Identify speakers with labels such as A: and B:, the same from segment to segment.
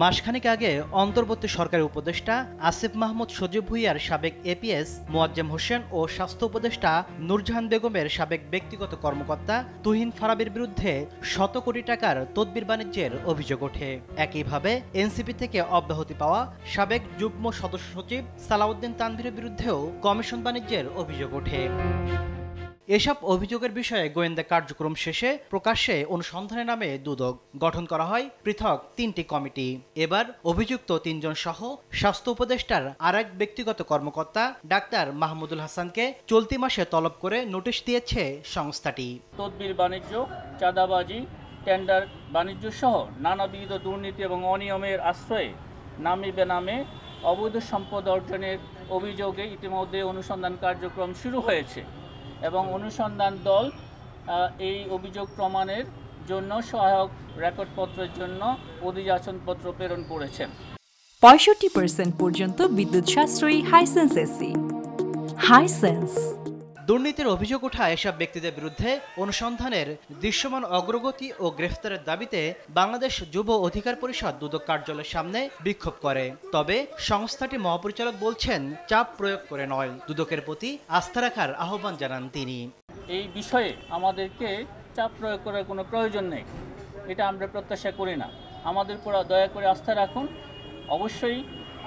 A: মাসখানেক আগে অন্তর্বর্তী সরকারি উপদেষ্টা আসিফ মাহমুদ সজীব ভুঁইয়ার সাবেক এপিএস মোয়াজ্জেম হোসেন ও স্বাস্থ্য উপদেষ্টা নূরজাহান বেগমের সাবেক ব্যক্তিগত কর্মকর্তা তুহিন ফারাবীর বিরুদ্ধে শত কোটি টাকার তদবির বাণিজ্যের অভিযোগ ওঠে। একইভাবে এনসিপি থেকে অব্যাহতি পাওয়া সাবেক যুগ্ম সদস্য সচিব সালাউদ্দিন তানভীরের বিরুদ্ধেও কমিশন বাণিজ্যের অভিযোগ ওঠে। এসব অভিযোগের বিষয়ে গোয়েন্দা কার্যক্রম শেষে প্রকাশ্যে অনুসন্ধানের নামে দুদক গঠন করা হয় পৃথক ৩টি কমিটি। এবার অভিযুক্ত ৩ জন সহ স্বাস্থ্য উপদেষ্টার আরেক ব্যক্তিগত কর্মকর্তা ডাক্তার মাহমুদুল হাসানকে চলতি মাসে তলব করে নোটিশ দিয়েছে সংস্থাটি।
B: তদবির বাণিজ্য, চাঁদাবাজি, টেন্ডার বাণিজ্য সহ নানাবিধ দুর্নীতি এবং অনিয়মের আশ্রয়ে নামে বেনামে অবৈধ সম্পদ অর্জনের অভিযোগে ইতিমধ্যে অনুসন্ধান কার্যক্রম শুরু হয়েছে এবং অনুসন্ধান দল এই অভিযোগ প্রমাণের জন্য সহায়ক রেকর্ডপত্রের জন্য অধিযাচনপত্র প্রেরণ করেছেন।
C: ৬৫% পর্যন্ত বিদ্যুৎ সাশ্রয়ী হাইসেন্স এসি। হাইসেন্স।
A: দুর্নীতির অভিযোগ ওঠা এসব ব্যক্তিদের বিরুদ্ধে অনুসন্ধানের দৃশ্যমান অগ্রগতি ও গ্রেফতারের দাবিতে বাংলাদেশ যুব অধিকার পরিষদ দুদক কার্যালয়ের সামনে বিক্ষোভ করে। তবে সংস্থাটির মহাপরিচালক বলছেন চাপ প্রয়োগ করে নয়, দুদকের প্রতি আস্থা রাখার আহ্বান জানান তিনি।
B: এই বিষয়ে আমাদেরকে চাপ প্রয়োগ করার কোনো প্রয়োজন নেই, এটা আমরা প্রত্যাশা করি না। আমাদের উপর দয়া করে আস্থা রাখুন। অবশ্যই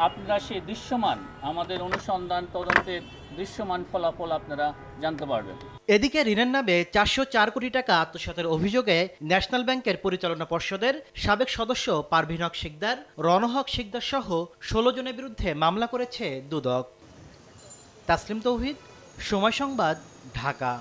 B: আপনারা সেই দৃশ্যমান আমাদের অনুসন্ধান তদন্তের দৃশ্যমান ফলাফল আপনারা জানতে পারবেন।
A: এদিকে ঋণের নামে ৪০৪ কোটি টাকা আত্মসাতের অভিযোগে ন্যাশনাল ব্যাংকের পরিচালনা পর্ষদের সাবেক সদস্য পারভীন হক শিকদার, রণহক শিকদার সহ ১৬ জনের বিরুদ্ধে মামলা করেছে দুদক। তাসলিম তৌহিদ, সময় সংবাদ, ঢাকা।